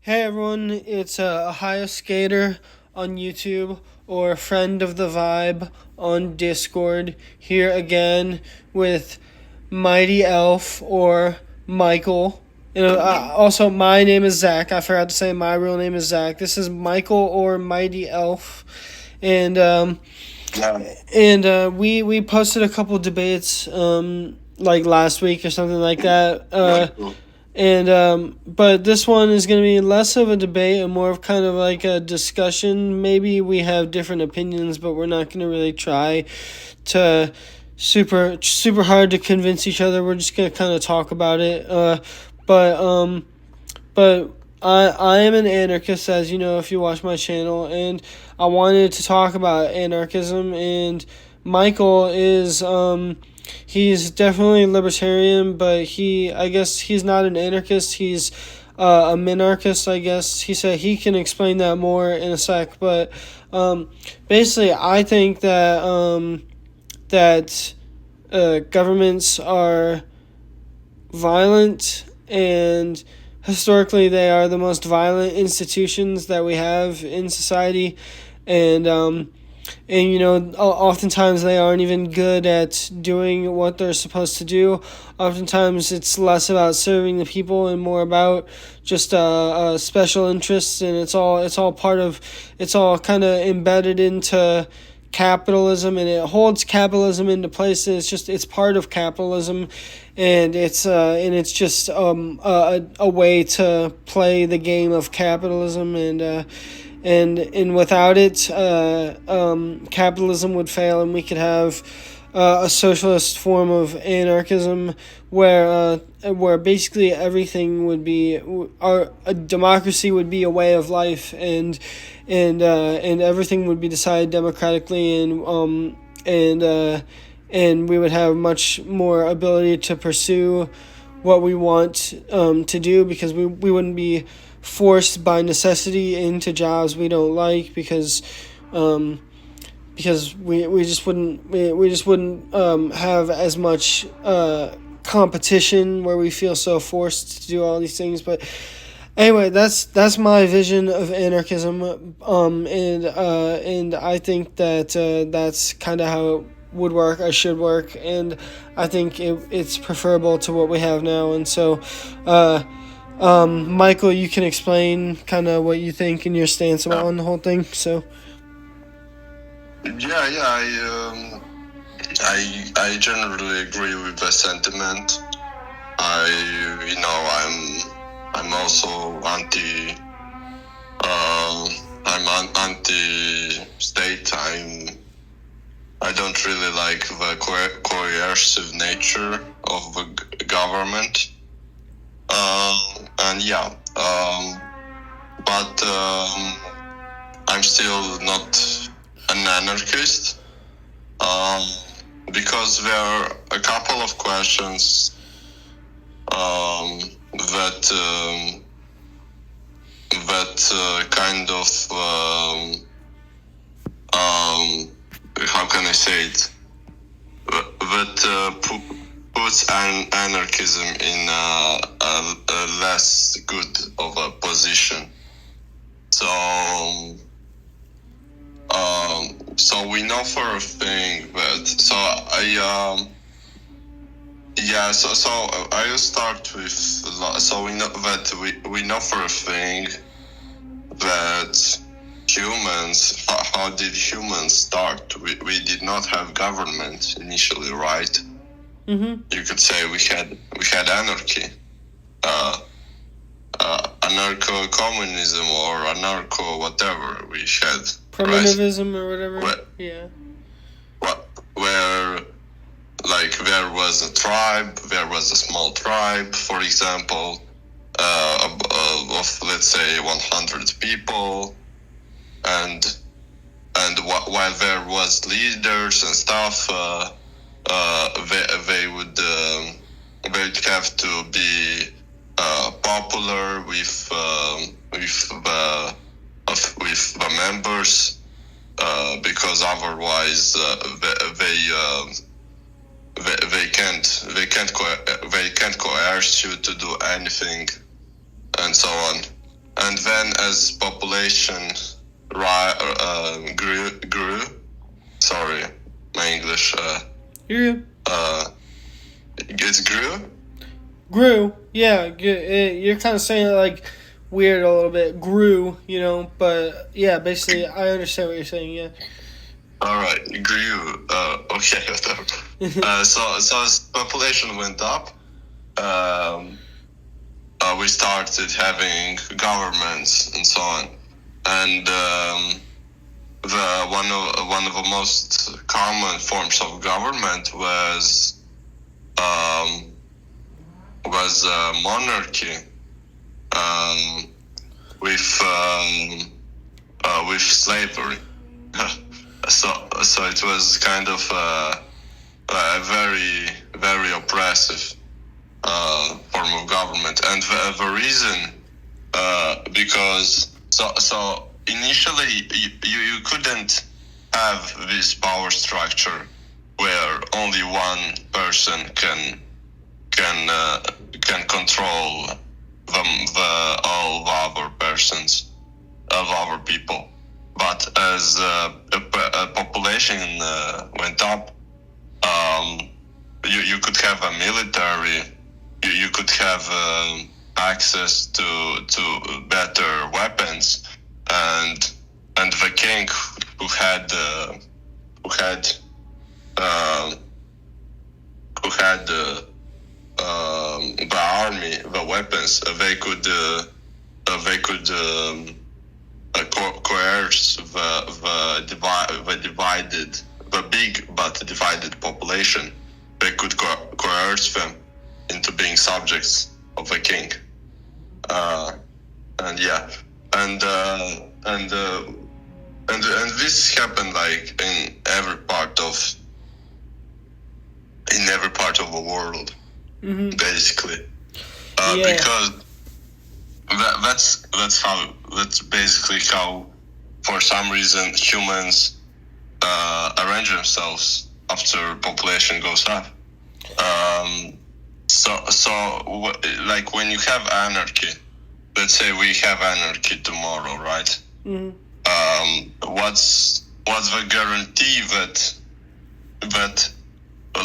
Hey everyone, it's Ohio Skater on YouTube or Friend of the Vibe on Discord here again with MightyElf or Michael. Also, my name is Zach. I forgot to say my real name is Zach. This is Michael or MightyElf, and we posted a couple debates like last week or something like that. But this one is going to be less of a debate and more of kind of like a discussion. Maybe we have different opinions, but we're not going to really try to super hard to convince each other. We're just going to kind of talk about it. But I am an anarchist, as you know, if you watch my channel, and I wanted to talk about anarchism. And Michael is he's definitely libertarian, but I guess he's not an anarchist. He's a minarchist, I guess. He said he can explain that more in a sec. But basically, I think that governments are violent, and historically they are the most violent institutions that we have in society. And you know, oftentimes they aren't even good at doing what they're supposed to do. Oftentimes it's less about serving the people and more about just special interests, and it's all kind of embedded into capitalism, and it holds capitalism into place. And it's part of capitalism, and it's just a way to play the game of capitalism. And without it, capitalism would fail, and we could have a socialist form of anarchism where basically everything would be a democracy would be a way of life, and everything would be decided democratically, and we would have much more ability to pursue what we want to do, because we wouldn't be forced by necessity into jobs we don't like, because we just wouldn't have as much competition where we feel so forced to do all these things. But anyway, that's my vision of anarchism, and I think that that's kind of how it would work, or should work, and I think it's preferable to what we have now. And so Michael, you can explain kind of what you think and your stance on the whole thing. So I generally agree with the sentiment. I'm also anti-state. I don't really like the coercive nature of the government. But I'm still not an anarchist, because there are a couple of questions that kind of how can I say it, that puts anarchism in a less good of a position. So we know for a thing that I'll start with, so we know for a thing that humans, how did humans start? We did not have government initially, right? Mm-hmm. You could say we had anarchy, anarcho-communism or anarcho whatever we had. Primitivism, right? or whatever. Where like there was a tribe, there was a small tribe, for example, of let's say 100 people, and while there was leaders and stuff, they would have to be popular with the members, because otherwise they can't coerce you to do anything, and so on. and then as population grew. Sorry, my English. You It grew. grew, yeah. You're kind of saying it like weird a little bit. Grew, but yeah, basically, I understand what you're saying. Yeah. All right, grew. Okay, whatever. So as population went up, we started having governments and so on, and the one of the most common forms of government was monarchy, with slavery. So it was kind of a very, very oppressive form of government, and the reason because so initially you couldn't have this power structure where only one person can control the all of our persons, of our people. But as a population went up, you could have a military, you could have access to better weapons, and the king who had the army, the weapons, they could coerce the big but divided population. They could coerce them into being subjects of a king, and this happened like in every part of the world, basically, because that's basically how, for some reason, humans arrange themselves after population goes up. So like when you have anarchy, let's say we have anarchy tomorrow, right? What's the guarantee that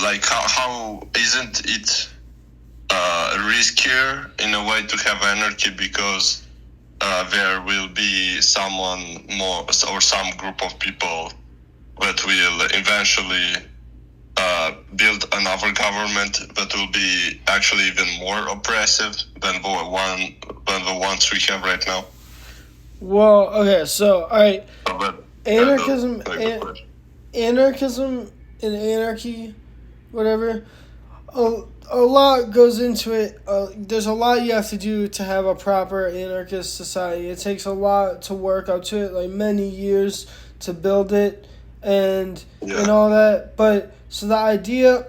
like how isn't it riskier in a way to have anarchy, because there will be someone more or some group of people that will eventually build another government that will be actually even more oppressive than the ones we have right now. Well, okay, so all right, anarchism and anarchy, whatever. A lot goes into it. There's a lot you have to do to have a proper anarchist society. It takes a lot to work up to it, like many years to build it, and all that. But so the idea,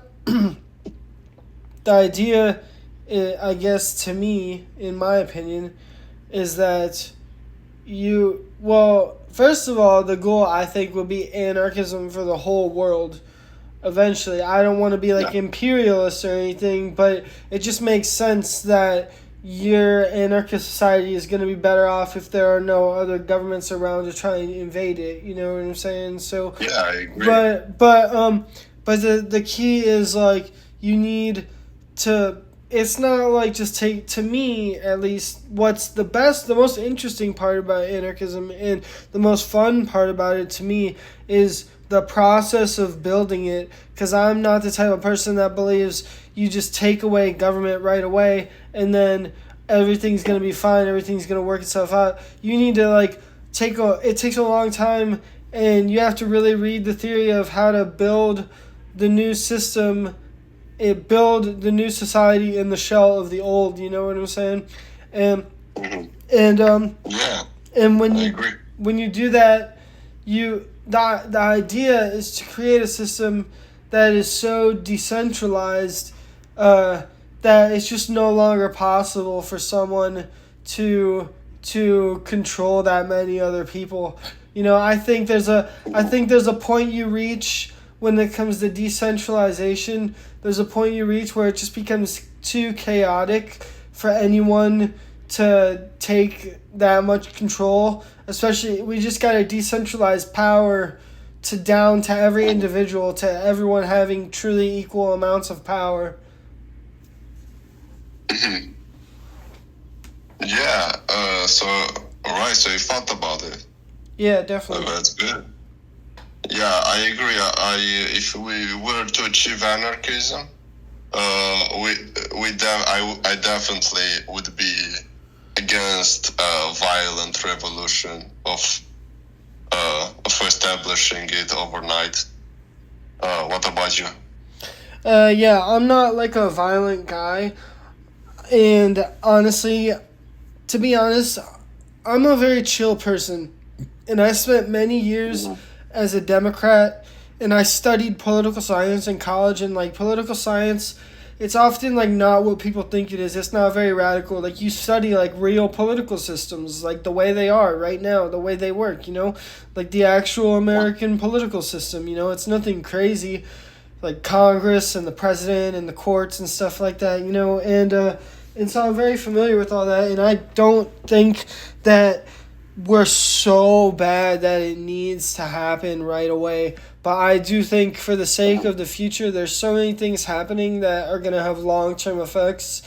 I guess to me, in my opinion, is that first of all, the goal I think would be anarchism for the whole world. Eventually, I don't want to be like imperialist or anything, but it just makes sense that your anarchist society is going to be better off if there are no other governments around to try and invade it. You know what I'm saying? So yeah, I agree. But the key is like you need to. It's not like just to me at least. What's the most interesting part about anarchism and the most fun part about it to me is the process of building it, because I'm not the type of person that believes you just take away government right away and then everything's going to be fine, everything's going to work itself out. You need to it takes a long time, and you have to really read the theory of how to build the new system, build the new society in the shell of the old, you know what I'm saying? And when you do that, the idea is to create a system that is so decentralized that it's just no longer possible for someone to control that many other people. I think there's a point you reach when it comes to decentralization. There's a point you reach where it just becomes too chaotic for anyone to take that much control. Especially, we just got to decentralize power to down to every individual, to everyone having truly equal amounts of power. Yeah. So right. So you thought about it. Yeah, definitely. That's good. Yeah, I agree. If we were to achieve anarchism, I definitely would be against a violent revolution of establishing it overnight. What about you? Yeah, I'm not like a violent guy, and honestly, to be honest, I'm a very chill person, and I spent many years as a Democrat, and I studied political science in college, and like political science, it's often like not what people think it is. It's not very radical. Like you study like real political systems, like the way they are right now, the way they work, like the actual American political system, it's nothing crazy, like Congress and the president and the courts and stuff like that, and so I'm very familiar with all that, and I don't think that we're so bad that it needs to happen right away. But I do think for the sake of the future, there's so many things happening that are going to have long-term effects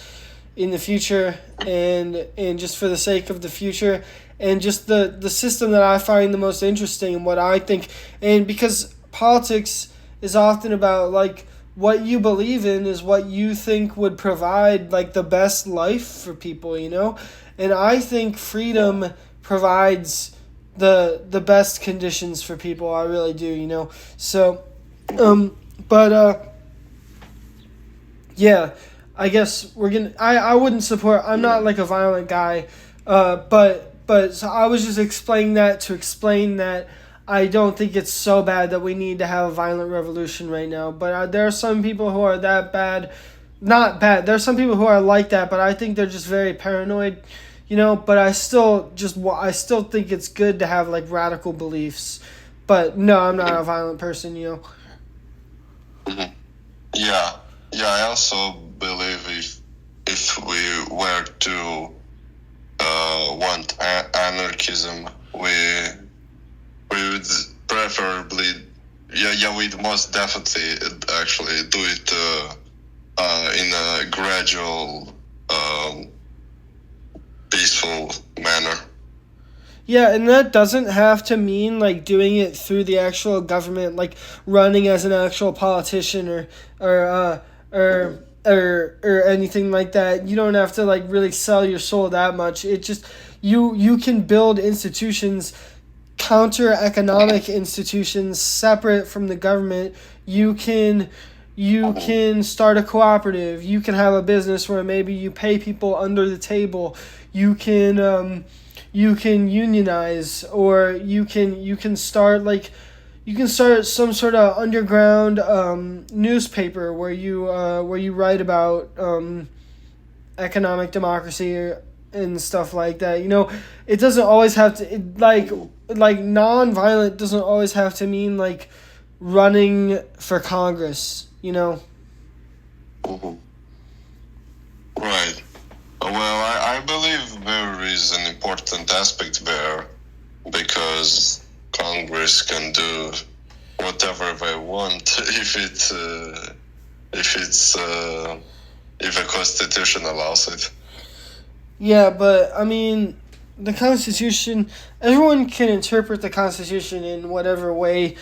in the future, and just for the sake of the future, and just the system that I find the most interesting and what I think, and because politics is often about like what you believe in is what you think would provide like the best life for people, and I think freedom provides the best conditions for people. I really do, so yeah, I guess we're gonna I wouldn't support. I'm not like a violent guy, but so I was just explaining that to explain that I don't think it's so bad that we need to have a violent revolution right now. But there are some people who are that bad. Not bad. There are some people who are like that, but I think they're just very paranoid, But I still think it's good to have like radical beliefs. But no, I'm not a violent person, Mm-hmm. Yeah, I also believe if we were to want anarchism, we would preferably, we'd most definitely actually do it in a gradual, peaceful manner. Yeah, and that doesn't have to mean like doing it through the actual government, like running as an actual politician or anything like that. You don't have to like really sell your soul that much. It just you can build institutions, counter economic institutions separate from the government. You can start a cooperative. You can have a business where maybe you pay people under the table. You can unionize, or you can start some sort of underground newspaper where you write about economic democracy and stuff like that. It doesn't always have to like non-violent doesn't always have to mean like running for Congress. Mm-hmm. Right. Well, I believe there is an important aspect there, because Congress can do whatever they want if the Constitution allows it. Yeah, but I mean, the Constitution. Everyone can interpret the Constitution in whatever way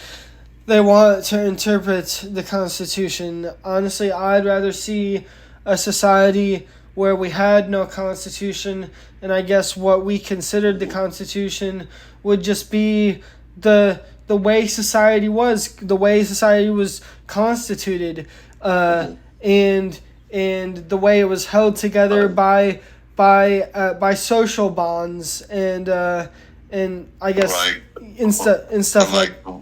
they want to interpret the Constitution. Honestly, I'd rather see a society where we had no Constitution, and I guess what we considered the Constitution would just be the way society was, the way society was constituted, and the way it was held together by social bonds, and I guess Right. and stuff like the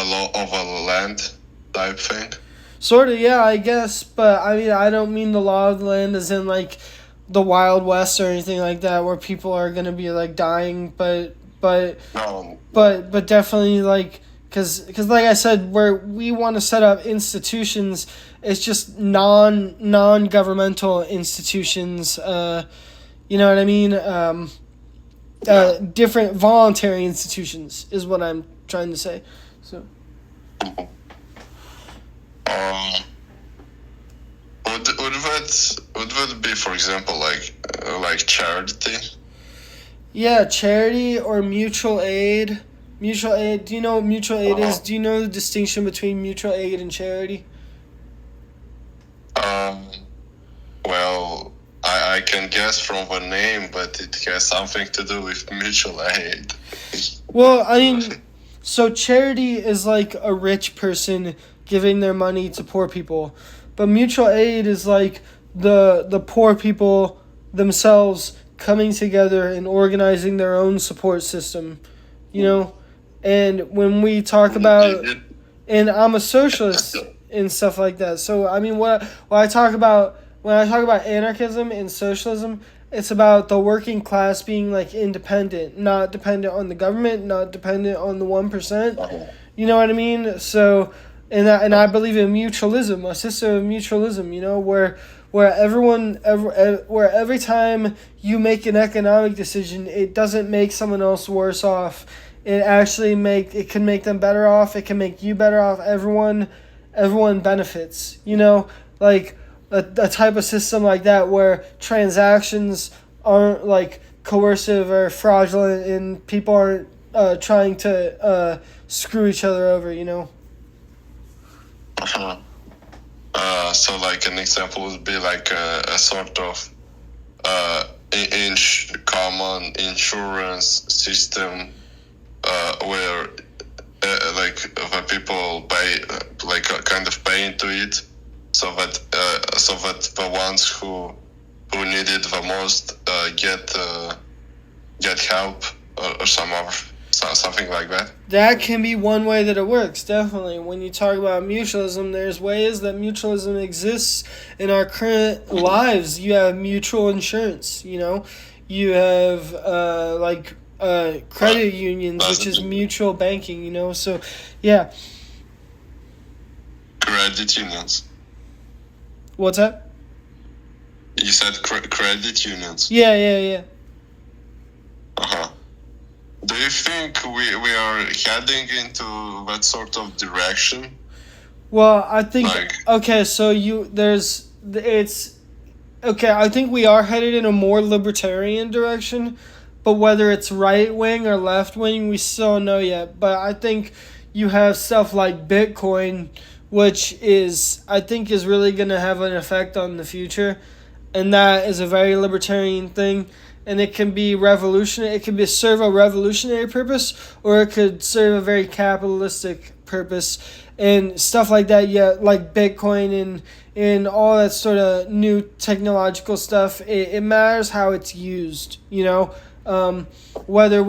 law of a land type thing. sort of, yeah, I guess, but I mean, I don't mean the law of the land as in like the Wild West or anything like that, where people are gonna be like dying, but No. definitely like Because like I said, where we want to set up institutions, it's just non-governmental institutions. You know what I mean? Different voluntary institutions is what I'm trying to say. So. Would that be, for example, like charity? Yeah, charity or mutual aid. Mutual aid. Do you know what mutual aid is? Do you know the distinction between mutual aid and charity? Well, I can guess from the name, but it has something to do with mutual aid. Well, I mean, so charity is like a rich person giving their money to poor people, but mutual aid is like the poor people themselves coming together and organizing their own support system, you know. And when we talk about, and I'm a socialist and stuff like that. So I mean, when I talk about anarchism and socialism, it's about the working class being like independent, not dependent on the government, not dependent on the 1%. You know what I mean? So, and I believe in mutualism, a system of mutualism. You know, where every time you make an economic decision, it doesn't make someone else worse off. It can make them better off. It can make you better off. Everyone benefits. You know, like a type of system like that where transactions aren't like coercive or fraudulent and people aren't trying to screw each other over. You know. So like an example would be like a sort of common insurance system where like the people pay kind of pay into it, so that the ones who need it the most get help or something like that. That can be one way that it works, definitely. When you talk about mutualism, there's ways that mutualism exists in our current lives. You have mutual insurance, you know. You have credit unions, which is mutual banking, you know. So, yeah. Credit unions. What's that? You said credit unions. Yeah. Do you think we are heading into that sort of direction? Well, I think okay. So I think we are headed in a more libertarian direction, but whether it's right wing or left wing, we still don't know yet. But I think you have stuff like Bitcoin, which I think is really going to have an effect on the future, and that is a very libertarian thing. And it can be revolutionary. It could serve a revolutionary purpose, or it could serve a very capitalistic purpose, and stuff like that. Yeah, like Bitcoin and all that sort of new technological stuff. It matters how it's used. You know, whether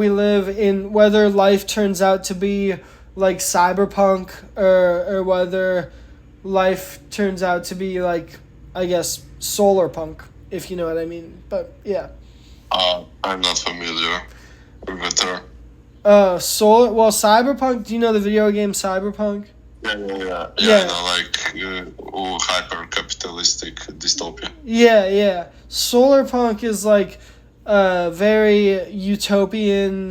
life turns out to be like cyberpunk, or whether life turns out to be like, I guess, solar punk, if you know what I mean. But yeah. I'm not familiar with the term. Cyberpunk, do you know the video game Cyberpunk? Yeah. I know, hyper-capitalistic dystopia. Yeah. Solarpunk is like very utopian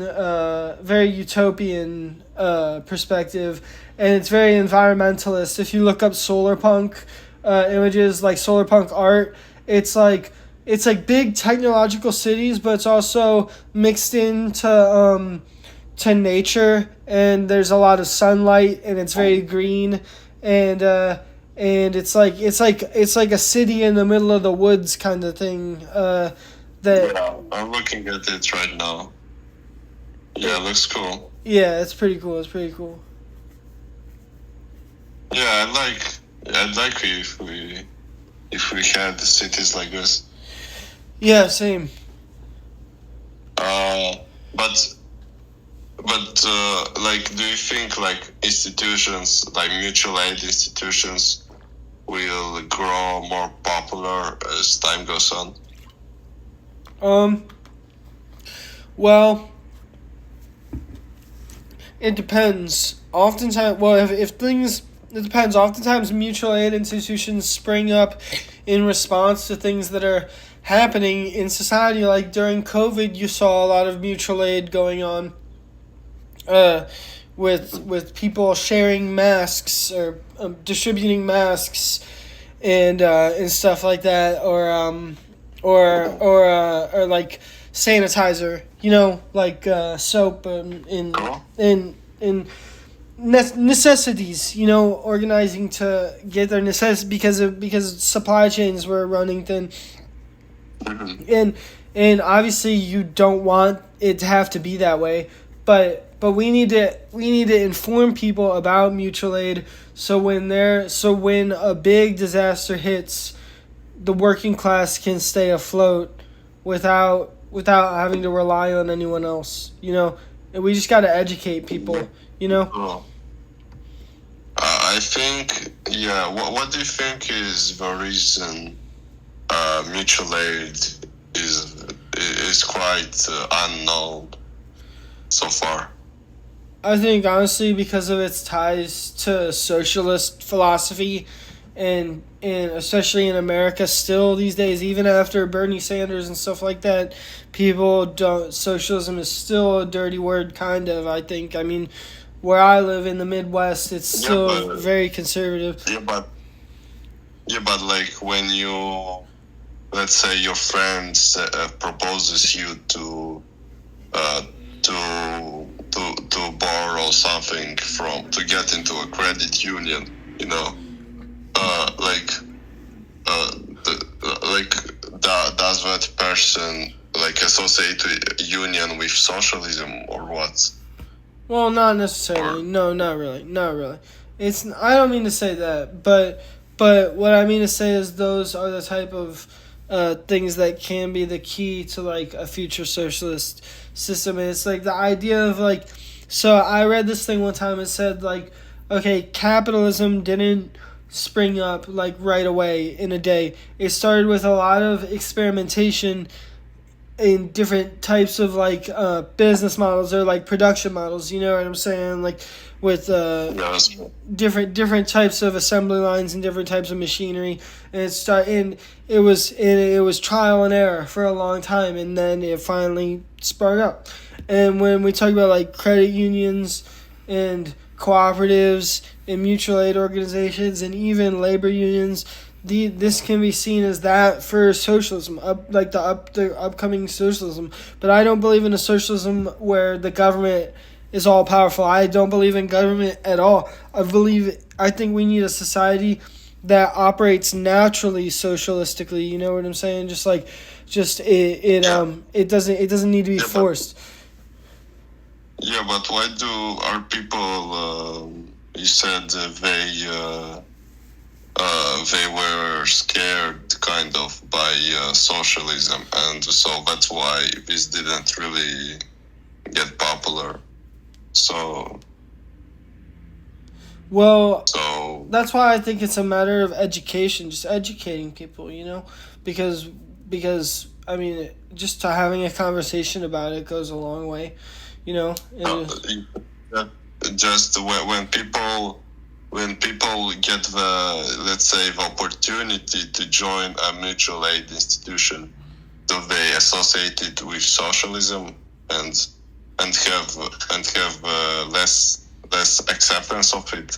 perspective, and it's very environmentalist. If you look up solarpunk images, like solarpunk art, it's like big technological cities, but it's also mixed into to nature, and there's a lot of sunlight, and it's very green, and it's like a city in the middle of the woods kind of thing. I'm looking at it right now. Yeah, it looks cool. Yeah, it's pretty cool. Yeah, I'd like if we had cities like this. Yeah, same. But do you think institutions like mutual aid institutions will grow more popular as time goes on? Well, It depends. Oftentimes, well, if things, it depends. Oftentimes, mutual aid institutions spring up in response to things that are happening in society. Like during COVID, you saw a lot of mutual aid going on. With people sharing masks or distributing masks and stuff like that, or like sanitizer, like soap and necessities, organizing to get their because supply chains were running thin, and obviously you don't want it to have to be that way, but we need to inform people about mutual aid so when a big disaster hits, the working class can stay afloat without having to rely on anyone else. And we just got to educate people. I think, yeah. What do you think is the reason mutual aid is quite unknown so far? I think honestly because of its ties to socialist philosophy, and especially in America still these days, even after Bernie Sanders and stuff like that, people don't. Socialism is still a dirty word, kind of. I think. I mean, where I live in the Midwest, it's still very conservative. Yeah, but like when you, let's say your friend proposes you to borrow something to get into a credit union, does that person associate union with socialism or what? Well, not necessarily. No, not really. Not really. I don't mean to say that, but what I mean to say is those are the type of things that can be the key to like a future socialist system. And it's like the idea of like, so I read this thing one time. It said like, okay, capitalism didn't spring up like right away in a day. It started with a lot of experimentation in different types of like business models or like production models. You know what I'm saying? Like with different types of assembly lines and different types of machinery, and it was trial and error for a long time, and then it finally sprung up. And when we talk about like credit unions and cooperatives and mutual aid organizations and even labor unions, this can be seen as that for socialism, the upcoming socialism. But I don't believe in a socialism where the government is all powerful. I don't believe in government at all. I think we need a society that operates naturally socialistically. You know what I'm saying? It doesn't need to be forced. Yeah, but why are people? You said they were scared kind of by socialism, and so that's why this didn't really get popular. That's why I think it's a matter of education, just educating people, because I mean, just having a conversation about it goes a long way, Just when people get the, let's say, the opportunity to join a mutual aid institution, do they associate it with socialism and have less acceptance of it?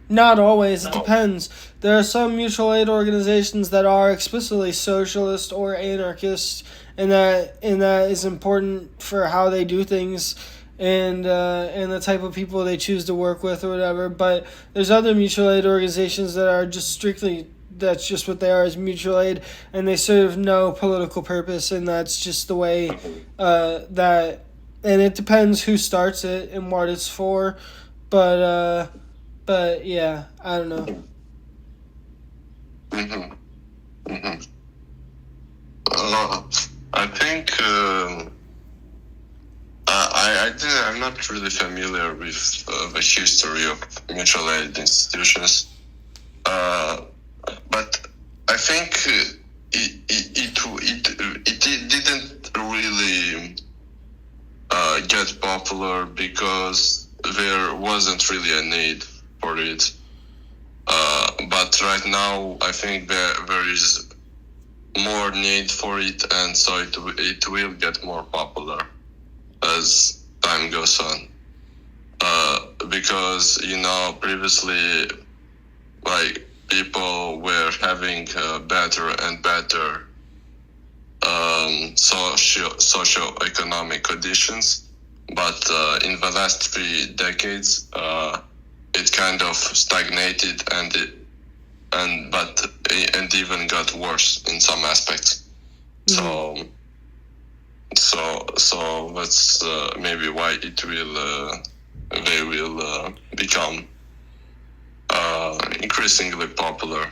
Not always. It depends. There are some mutual aid organizations that are explicitly socialist or anarchist, and that is important for how they do things and the type of people they choose to work with or whatever. But there's other mutual aid organizations that are just strictly, that's just what they are, is mutual aid, and they serve no political purpose, and that's just the way and it depends who starts it and what it's for, but yeah, I don't know. I think I'm not really familiar with the history of mutual aid institutions, but I think it didn't really get popular because there wasn't really a need for it. But right now, I think there is more need for it, and so it will get more popular as time goes on. Because previously, like, people were having better and better socio-economic conditions, but in the last 3 decades, it kind of stagnated and even got worse in some aspects. Mm-hmm. So that's maybe why they will become increasingly popular.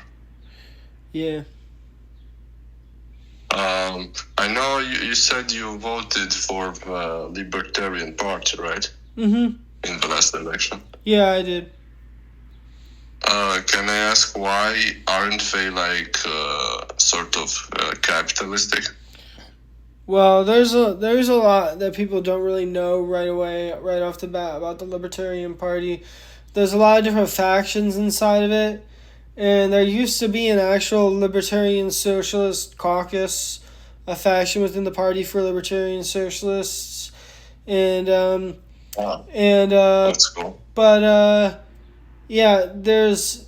Yeah. I know you said you voted for the Libertarian Party, right? Mm-hmm. In the last election. Yeah, I did. Can I ask why aren't they like sort of capitalistic? Well, there's a lot that people don't really know right off the bat about the Libertarian Party. There's a lot of different factions inside of it, and there used to be an actual Libertarian Socialist caucus, a faction within the party for Libertarian Socialists, and That's cool. but yeah, there's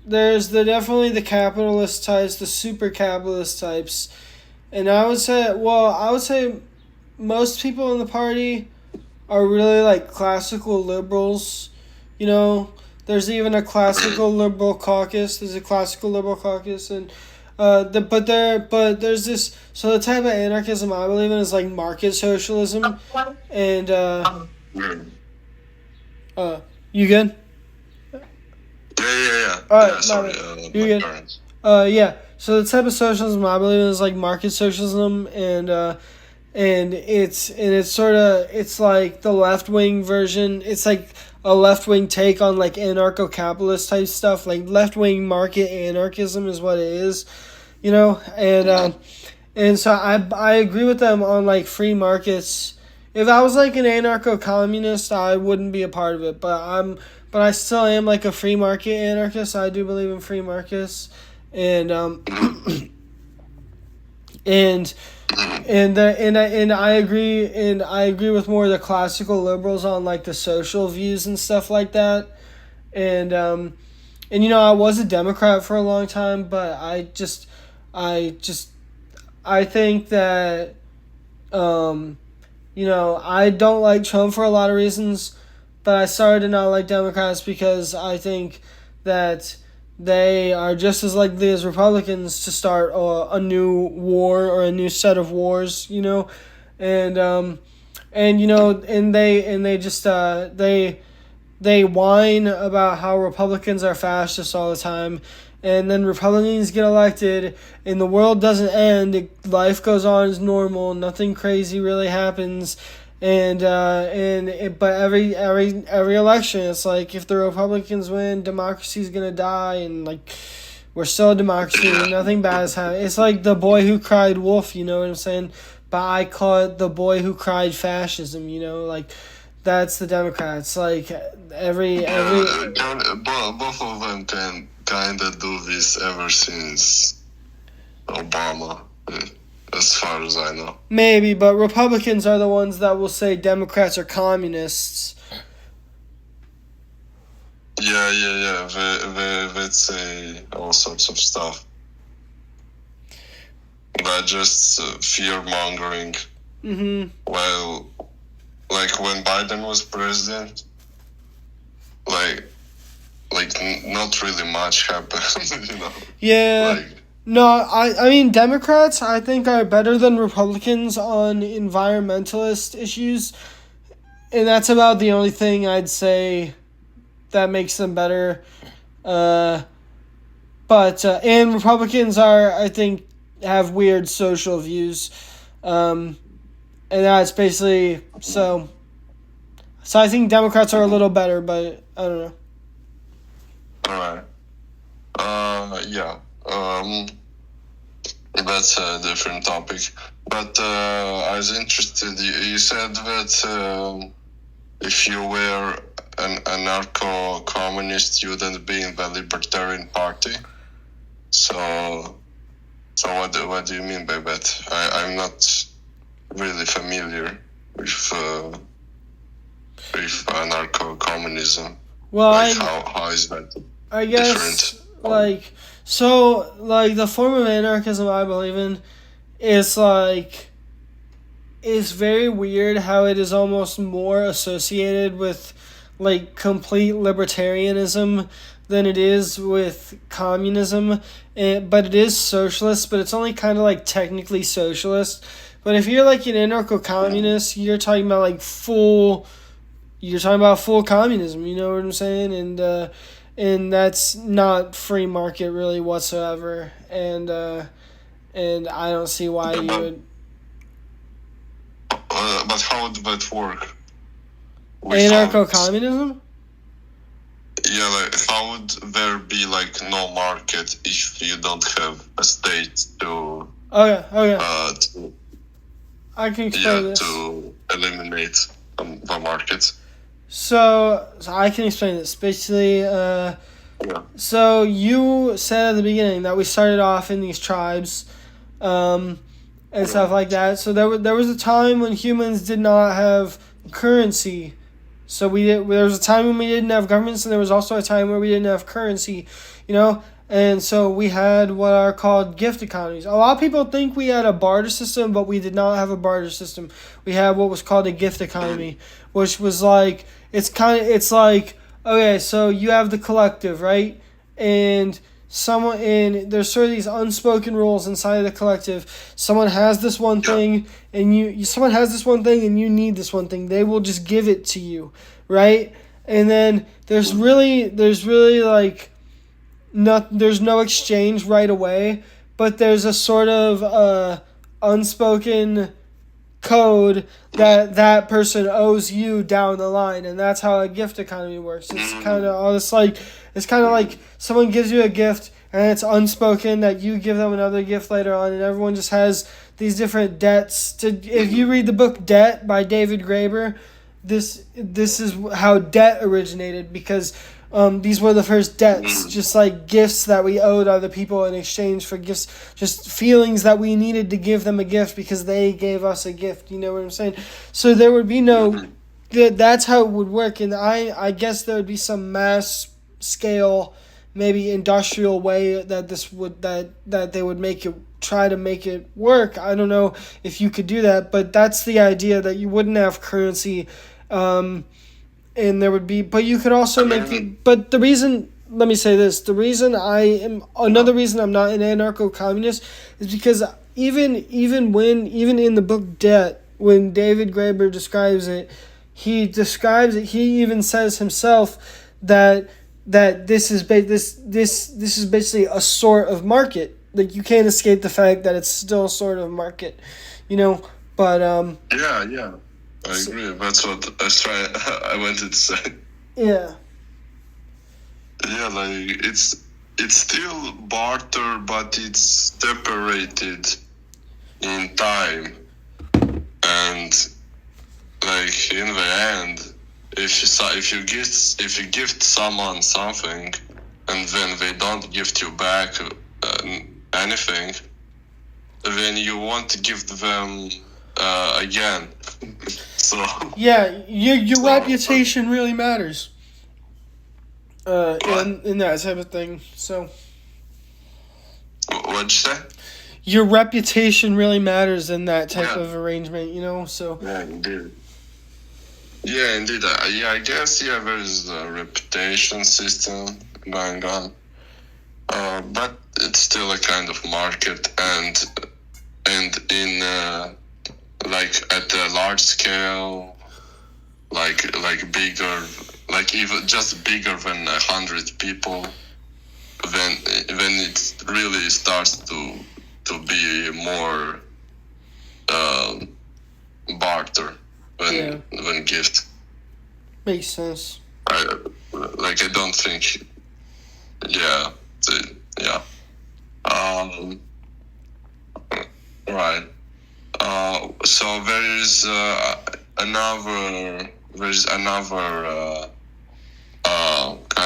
definitely the capitalist types, the super capitalist types. And I would say most people in the party are really like classical liberals. There's even a classical liberal caucus. There's a classical liberal caucus, and but there's this. So the type of anarchism I believe in is like market socialism, and you good? Yeah. All right, Yeah, sorry. you're good. Parents. Yeah. So the type of socialism I believe in is like market socialism, and it's like the left wing version. It's like a left wing take on like anarcho capitalist type stuff. Like left wing market anarchism is what it is, and so I agree with them on like free markets. If I was like an anarcho communist, I wouldn't be a part of it. But I still am like a free market anarchist. I do believe in free markets, and and I agree with more of the classical liberals on like the social views and stuff like that, and I was a Democrat for a long time, but I think that I don't like Trump for a lot of reasons, but I started to not like Democrats because I think that they are just as likely as Republicans to start a new war or a new set of wars, and they whine about how Republicans are fascists all the time, and then Republicans get elected, and the world doesn't end. Life goes on as normal. Nothing crazy really happens, but every election, it's like if the Republicans win, democracy's gonna die, and like we're still a democracy. Nothing bad is happening. It's like the boy who cried wolf. You know what I'm saying? But I call it the boy who cried fascism. Like. That's the Democrats. Like every both of them can kind of do this ever since Obama, as far as I know. Maybe, but Republicans are the ones that will say Democrats are communists. Yeah. They'd say all sorts of stuff. That just fear mongering. Mm-hmm. Well. Like when Biden was president, like not really much happened, Yeah. No, I mean Democrats I think are better than Republicans on environmentalist issues, and that's about the only thing I'd say that makes them better. And Republicans I think have weird social views. And that's basically so I think Democrats are a little better, but I don't know. Alright. Yeah. That's a different topic. But I was interested. You said that if you were an anarcho-communist wouldn't be in the Libertarian Party. So what do you mean by that? I'm not really familiar with anarcho-communism. Well, how is that I guess different? The form of anarchism I believe in is it's very weird how it is almost more associated with complete libertarianism than it is with communism, but it is socialist, but it's only kind of technically socialist. But if you're an anarcho-communist, you're talking about full communism, you know what I'm saying? And that's not free market really whatsoever, and I don't see why you would. But how would that work? Anarcho-communism? Yeah, how would there be no market if you don't have a state to? Okay. I can explain this. To eliminate the market. So I can explain this. Basically, So you said at the beginning that we started off in these tribes, and stuff like that. So there was a time when humans did not have currency. So there was a time when we didn't have governments, and there was also a time where we didn't have currency, And so we had what are called gift economies. A lot of people think we had a barter system, but we did not have a barter system. We had what was called a gift economy, which was okay, so you have the collective, right? And there's sort of these unspoken rules inside of the collective. Someone has this one thing, and you need this one thing. They will just give it to you, right? And then there's no exchange right away, but there's a sort of unspoken code that person owes you down the line, and that's how a gift economy works. It's kind of like someone gives you a gift, and it's unspoken that you give them another gift later on, and everyone just has these different debts. If you read the book Debt by David Graeber, this is how debt originated, because these were the first debts, just like gifts that we owed other people in exchange for gifts, just feelings that we needed to give them a gift because they gave us a gift, you know what I'm saying? So there would be that's how it would work, and I guess there would be some mass scale, maybe industrial way that they would try to make it work. I don't know if you could do that, but that's the idea, that you wouldn't have currency, and there would be, but you could also but the reason, let me say this, another reason I'm not an anarcho-communist is because even in the book Debt, when David Graeber describes it, he even says himself that this is basically a sort of market. You can't escape the fact that it's still a sort of market, but yeah. I agree. That's what I wanted to say. Yeah. Yeah, it's still barter, but it's separated in time. And in the end, if you gift someone something, and then they don't gift you back anything, then you want to give them again. So yeah, your reputation really matters. In that type of thing. So what'd you say? Your reputation really matters in that type of arrangement, So yeah, indeed. Yeah, indeed. I guess there is a reputation system going on, but it's still a kind of market, and in at a large scale, bigger, even just bigger than 100 people, then it really starts to be more barter than gift. Makes sense. I don't think. Yeah. Right. So there is another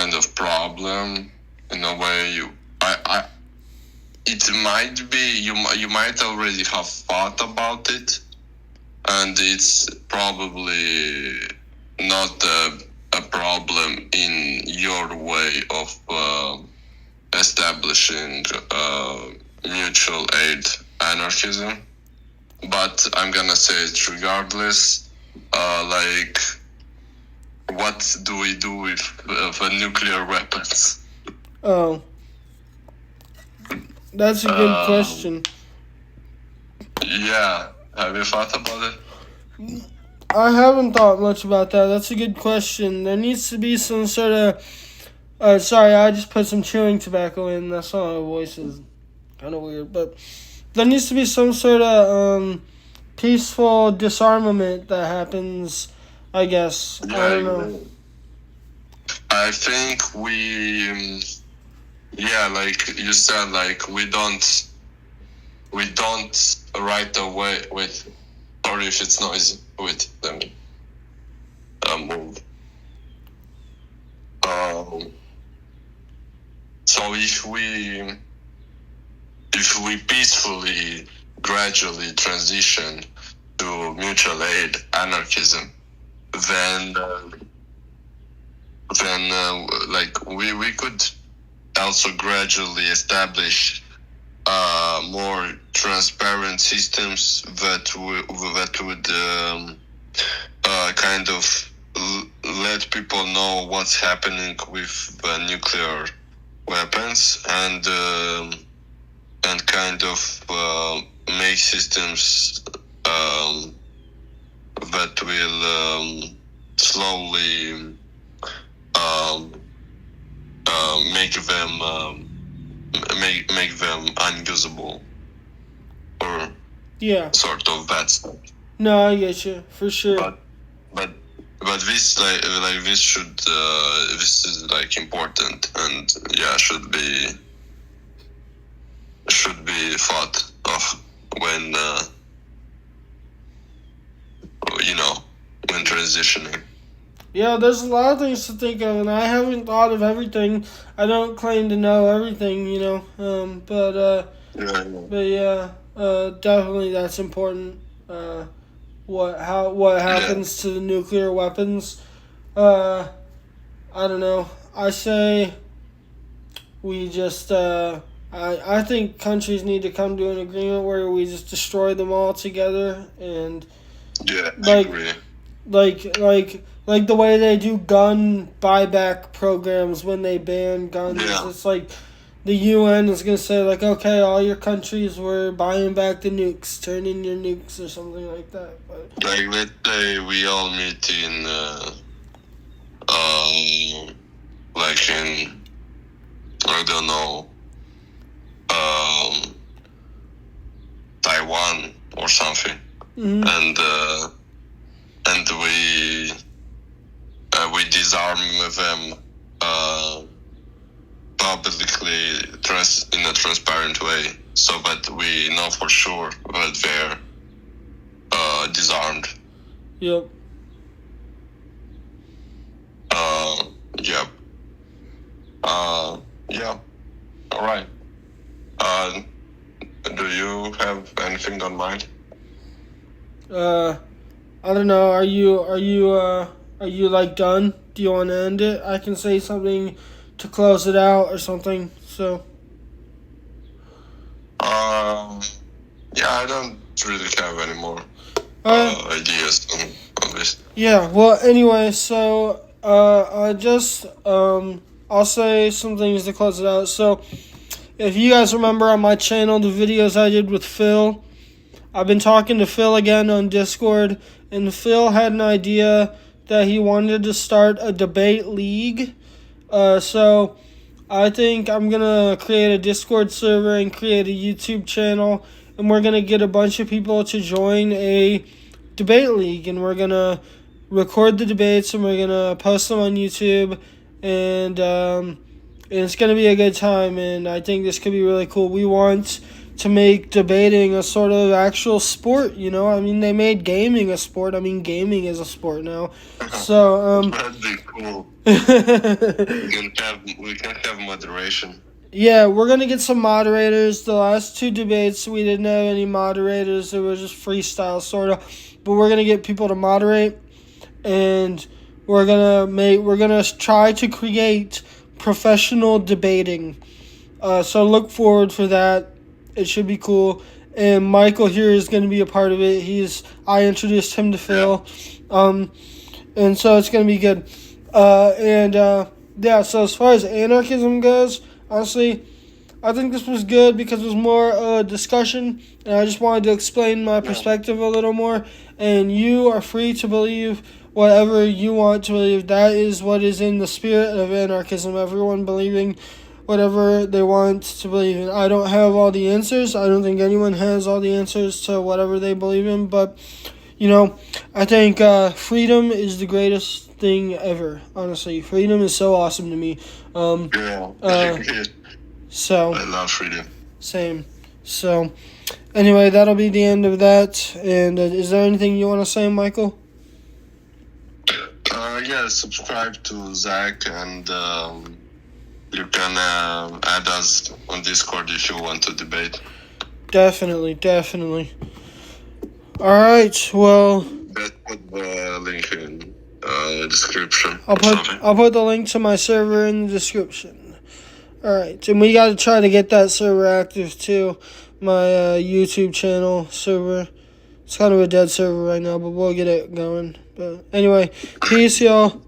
kind of problem in a way. It might be you might already have thought about it, and it's probably not a problem in your way of establishing mutual aid anarchism. But I'm gonna say it regardless. Like, what do we do with nuclear weapons? Oh, that's a good question. Yeah, have you thought about it? I haven't thought much about that. That's a good question. There needs to be some sort of... sorry, I just put some chewing tobacco in. That's why my voice is kind of weird. But there needs to be some sort of peaceful disarmament that happens, I guess. Yeah, I don't know. I think like you said, like we don't right away with, sorry if it's noisy, let me move. So if we peacefully, gradually transition to mutual aid anarchism, then like we could also gradually establish more transparent systems that would kind of let people know what's happening with nuclear weapons, and kind of make systems that will slowly make them unusable, or sort of that stuff. No, I get you for sure. But this like this should this is like important, and should be thought of when when transitioning. Yeah, there's a lot of things to think of, and I haven't thought of everything. I don't claim to know everything, but definitely that's important. What happens to the nuclear weapons? I don't know. I say we just I think countries need to come to an agreement where we just destroy them all together, and I agree. Like the way they do gun buyback programs when they ban guns. Yeah. It's like the UN is going to say, like, okay, all your countries were buying back the nukes, turn in your nukes or something like that. But like, let's say we all meet in like in, I don't know, Taiwan or something. Mm-hmm. And we disarm them publicly in a transparent way, so that we know for sure that they're disarmed. Yep. Yep. Yeah. All right. Do you have anything on mind? I don't know. Are you like done? Do you want to end it? I can say something to close it out or something. So. Yeah, I don't really have any more ideas on this. Yeah. Well, anyway, so I'll say some things to close it out. So, if you guys remember on my channel the videos I did with Phil, I've been talking to Phil again on Discord, and Phil had an idea that he wanted to start a debate league. So I think I'm going to create a Discord server and create a YouTube channel, and we're going to get a bunch of people to join a debate league, and we're going to record the debates, and we're going to post them on YouTube, and it's going to be a good time, and I think this could be really cool. We want to make debating a sort of actual sport. You know, I mean, they made gaming a sport. I mean, gaming is a sport now. So that'd be cool. We can have moderation. Yeah, we're gonna get some moderators. The last two debates we didn't have any moderators. It was just freestyle sort of, but we're gonna get people to moderate, and we're gonna try to create professional debating. So look forward for that. It should be cool. And Michael here is gonna be a part of it. I introduced him to Phil, and so it's gonna be good. Yeah. So as far as anarchism goes. Honestly, I think this was good because it was more a discussion, and I just wanted to explain my perspective a little more. And you are free to believe whatever you want to believe. That is what is in the spirit of anarchism. Everyone believing whatever they want to believe in. I don't have all the answers. I don't think anyone has all the answers to whatever they believe in. But, you know, I think freedom is the greatest thing ever. Honestly, freedom is so awesome to me. So I love freedom. Same. So anyway, that'll be the end of that. And is there anything you want to say, Michael? Yeah, subscribe to Zach, and you can add us on Discord if you want to debate. Definitely. All right. Well, Let's put the link in description. I'll put the link to my server in the description. All right, and we got to try to get that server active too. My YouTube channel server. It's kind of a dead server right now, but we'll get it going. But anyway, peace, y'all.